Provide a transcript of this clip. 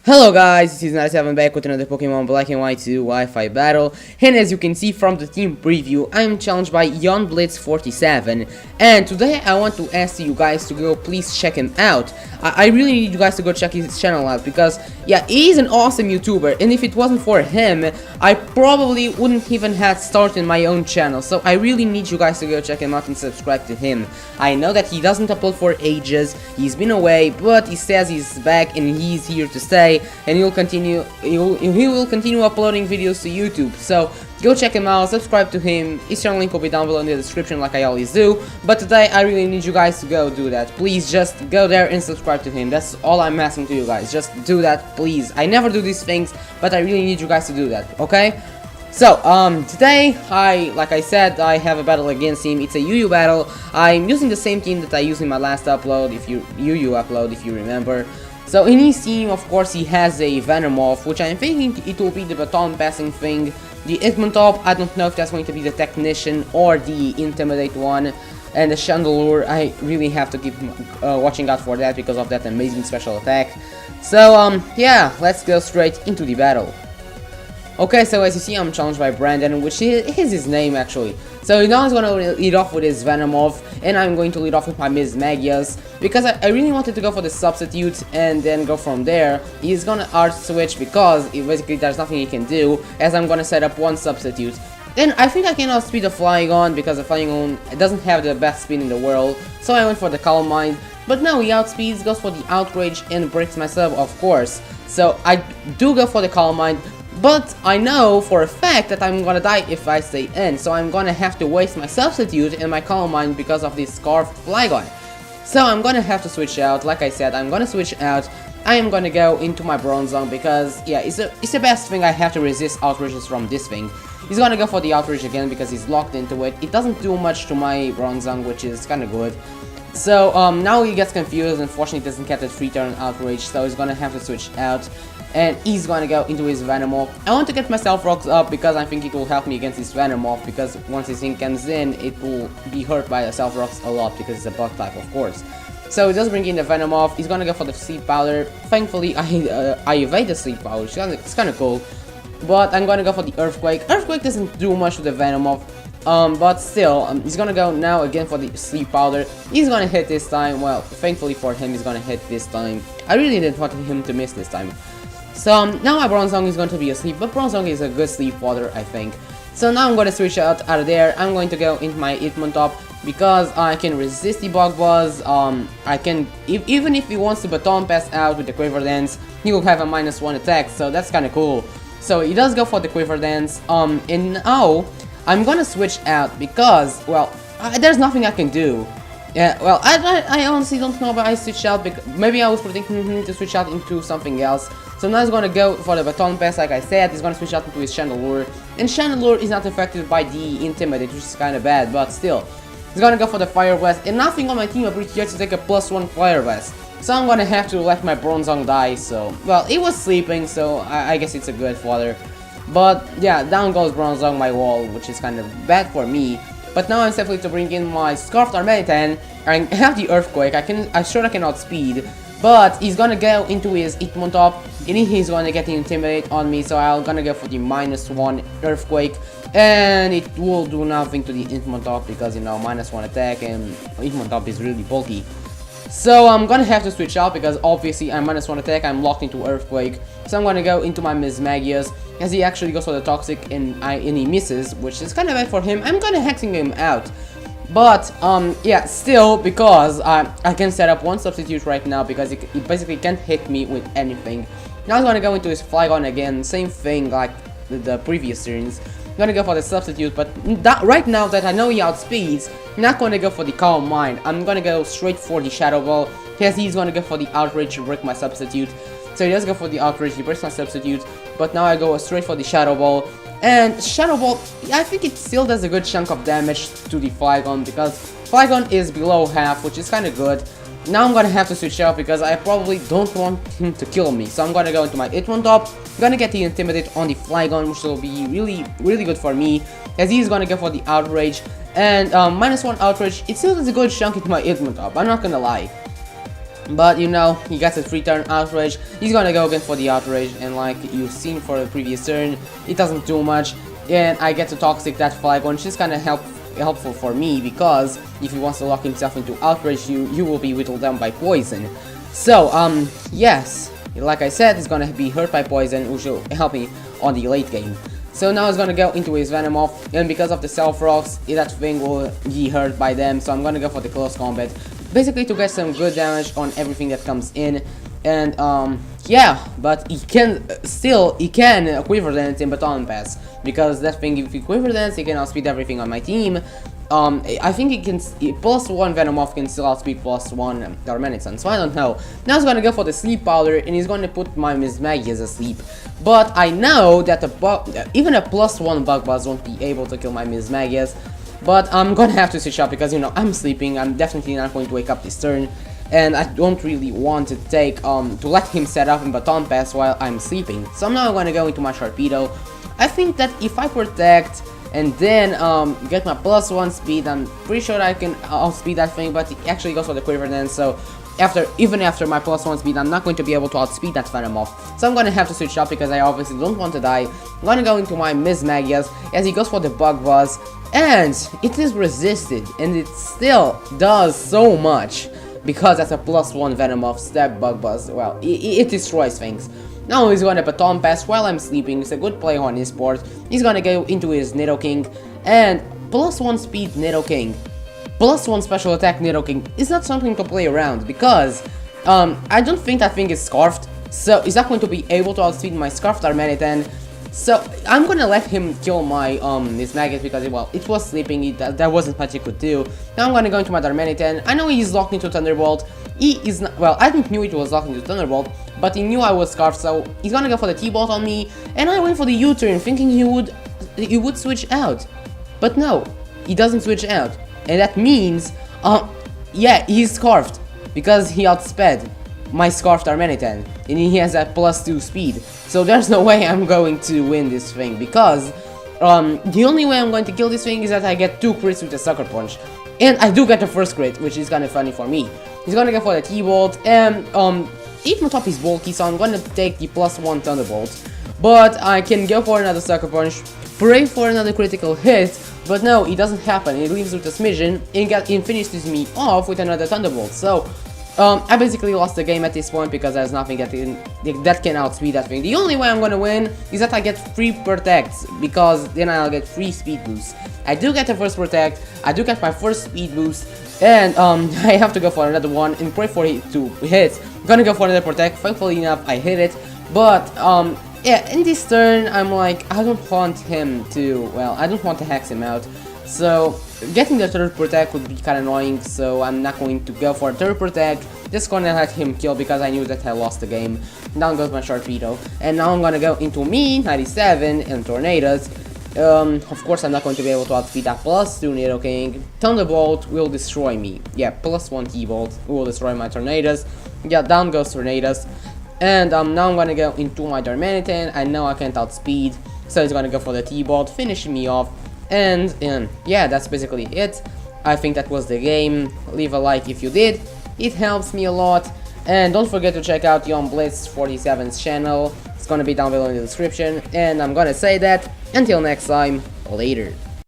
Hello guys, this is Night7 back with another Pokemon Black and White 2 Wi-Fi battle, and as you can see from the team preview, I am challenged by YonBlitz47, and today I want to ask you guys to go please check him out. I really need you guys to go check his channel out because, yeah, he's an awesome YouTuber, and if it wasn't for him, I probably wouldn't even have started my own channel, so I really need you guys to go check him out and subscribe to him. I know that he doesn't upload for ages, he's been away, but he says he's back and he's here to stay. And he will continue uploading videos to YouTube, so go check him out, subscribe to him. His channel link will be down below in the description like I always do, but today I really need you guys to go do that. Please just go there and subscribe to him. That's all I'm asking to you guys, just do that please. I never do these things, but I really need you guys to do that, okay? So, today, like I said, I have a battle against him. It's a UU battle. I'm using the same team that I used in my last upload, UU upload, if you remember. So in his team, of course, he has a Venomoth, which I'm thinking it will be the baton passing thing. The Hitmontop, I don't know if that's going to be the Technician or the Intimidate one. And the Chandelure, I really have to keep watching out for that because of that amazing special attack. So, yeah, let's go straight into the battle. Okay, so as you see, I'm challenged by Brandon, which is his name actually. So now he's gonna lead off with his Venomoth, and I'm going to lead off with my Mismagius, because I really wanted to go for the substitute and then go from there. He's gonna art switch because basically there's nothing he can do, as I'm gonna set up one substitute. Then I think I can outspeed the Flygon because the Flygon doesn't have the best speed in the world, so I went for the Calm Mind. But no, he outspeeds, goes for the Outrage, and breaks myself, of course. So I do go for the Calm Mind. But I know for a fact that I'm gonna die if I stay in, so I'm gonna have to waste my substitute and my Calm Mind because of this Scarfed Flygon. So I'm gonna have to switch out. Like I said, I'm gonna switch out. I am gonna go into my Bronzong because, yeah, it's the best thing I have to resist outrages from this thing. He's gonna go for the outrage again because he's locked into it. It doesn't do much to my Bronzong, which is kinda good. So now he gets confused. Unfortunately, he doesn't get that free turn outrage, so he's gonna have to switch out. And he's gonna go into his Venomoth. I want to get my Stealth Rocks up because I think it will help me against his Venomoth, because once his thing comes in, it will be hurt by the Stealth Rocks a lot because it's a bug type, of course. So he does bring in the Venomoth. He's gonna go for the Sleep Powder. Thankfully, I evade the Sleep Powder. It's kinda cool. But I'm gonna go for the Earthquake. Earthquake doesn't do much to the Venomoth. But still, he's gonna go now again for the Sleep Powder. He's gonna hit this time. Well, thankfully for him, he's gonna hit this time. I really didn't want him to miss this time. So now my Bronzong is going to be asleep, but Bronzong is a good sleep water, I think. So now I'm going to switch out of there. I'm going to go into my Hitmontop because I can resist the Bug Buzz. I can, even if he wants to Baton Pass out with the Quiver Dance, he will have a -1 attack, so that's kind of cool. So he does go for the Quiver Dance. And now I'm gonna switch out because, well, there's nothing I can do. Yeah, well, I honestly don't know, but I switched out because maybe I was predicting him to switch out into something else. So now he's gonna go for the Baton Pass, like I said. He's gonna switch out into his Chandelure, and Chandelure is not affected by the Intimidate, which is kind of bad, but still. He's gonna go for the Fire Blast, and nothing on my team ability yet to take a +1 Fire Blast. So I'm gonna have to let my Bronzong die, so, well, he was sleeping, so I guess it's a good fodder. But, yeah, down goes Bronzong, my wall, which is kind of bad for me. But now I'm simply to bring in my Scarfed Armenitan, and have the Earthquake. I'm sure I can outspeed, but he's gonna go into his Hitmontop, and he's gonna get the Intimidate on me, so I'm gonna go for the -1 Earthquake, and it will do nothing to the Hitmontop because, you know, -1 attack, and Hitmontop is really bulky. So I'm gonna have to switch out because obviously I'm -1 attack, I'm locked into Earthquake. So I'm gonna go into my Mismagius as he actually goes for the Toxic and he misses, which is kind of bad for him. I'm kinda hexing him out. But, yeah, still, because I can set up one substitute right now because he basically can't hit me with anything. Now I'm gonna go into his Flygon again, same thing like the previous series. I'm gonna go for the substitute, but right now that I know he outspeeds, I'm not gonna go for the Calm Mind. I'm gonna go straight for the Shadow Ball, because he's gonna go for the Outrage to break my substitute. So he does go for the Outrage, he breaks my substitute, but now I go straight for the Shadow Ball. And Shadow Ball, I think it still does a good chunk of damage to the Flygon, because Flygon is below half, which is kind of good. Now I'm gonna have to switch out because I probably don't want him to kill me. So I'm gonna go into my Hitmontop, gonna get the Intimidate on the Flygon, which will be really good for me, as he's gonna go for the Outrage. And -1 Outrage, it still does a good chunk into my Hitmontop, I'm not gonna lie. But you know, he gets a 3-turn outrage. He's gonna go again for the outrage, and like you've seen for the previous turn, it doesn't do much. And I get to toxic that Flygon, which is kinda helpful for me, because if he wants to lock himself into outrage, you will be whittled down by poison. So yes, like I said, he's gonna be hurt by poison, which will help me on the late game. So now he's gonna go into his Venomoth, and because of the Self Rocks, that thing will be hurt by them, so I'm gonna go for the close combat, basically to get some good damage on everything that comes in. And yeah, but he can Quiver Dance in Baton Pass, because that thing, if he Quiver Dance, he can outspeed everything on my team. I think he can +1 Venomoth can still outspeed +1 Darmanitan, so I don't know. Now he's gonna go for the Sleep Powder, and he's gonna put my Mismagius asleep. But I know that even a +1 Bug Buzz won't be able to kill my Mismagius. But I'm gonna have to switch up, because you know I'm sleeping. I'm definitely not going to wake up this turn, and I don't really want to take to let him set up in Baton Pass while I'm sleeping. So now I'm gonna go into my Sharpedo. I think that if I protect and then get my +1 speed, I'm pretty sure I can outspeed that thing, but it actually goes for the Quiver Dance, so even after my +1 speed, I'm not going to be able to outspeed that Venomoth. So I'm gonna have to switch up, because I obviously don't want to die. I'm gonna go into my Mismagius as he goes for the Bug Buzz, and it is resisted, and it still does so much, because that's a +1 Venomoth step Bug Buzz. Well, it destroys things. Now he's gonna Baton Pass while I'm sleeping. It's a good play on his part. He's gonna go into his Nidoking, and +1 speed Nidoking, +1 special attack Nidoking is not something to play around, because I don't think that thing is Scarfed, so he's not going to be able to outspeed my Scarfed Darmanitan. So I'm gonna let him kill my Mismagius, because well, it was sleeping. There wasn't much he could do. Now I'm gonna go into my Darmanitan. I know he's locked into Thunderbolt. He is not, well, I didn't knew it was locked into Thunderbolt, but he knew I was Scarfed, so he's gonna go for the T-Bolt on me, and I went for the U-turn thinking he would switch out. But no, he doesn't switch out. And that means yeah, he's Scarfed, because he outsped my Scarfed Darmanitan, and he has that +2 speed. So there's no way I'm going to win this thing, because the only way I'm going to kill this thing is that I get 2 crits with the Sucker Punch. And I do get the first crit, which is kind of funny for me. He's gonna go for the T-Bolt, and even on top is bulky, so I'm gonna take the +1 Thunderbolt. But I can go for another Sucker Punch, pray for another critical hit, but no, it doesn't happen. It leaves with a smidgen, and finishes me off with another Thunderbolt. So I basically lost the game at this point, because there's nothing that can outspeed that thing. The only way I'm gonna win is that I get free protects, because then I'll get free speed boost. I do get the first protect, I do get my first speed boost, and I have to go for another one and pray for it to hit. I'm gonna go for another protect. Thankfully enough, I hit it. But yeah, in this turn, I'm like, I don't want him to, well, I don't want to hex him out. So getting the third protect would be kind of annoying, so I'm not going to go for a third protect. Just gonna let him kill, because I knew that I lost the game. Down goes my Sharpedo, and now I'm gonna go into me 97 and Tornadoes. Of course I'm not going to be able to outspeed that +2 Nidoking. Thunderbolt will destroy me. Yeah, +1 T-Bolt will destroy my Tornadoes. Yeah, down goes Tornadoes. And now I'm gonna go into my Darmanitan. I know I can't outspeed, so he's gonna go for the T-Bolt, finishing me off. And yeah, that's basically it. I think that was the game. Leave a like if you did. It helps me a lot. And don't forget to check out YonBlitz47's channel. It's gonna be down below in the description. And I'm gonna say that until next time, later.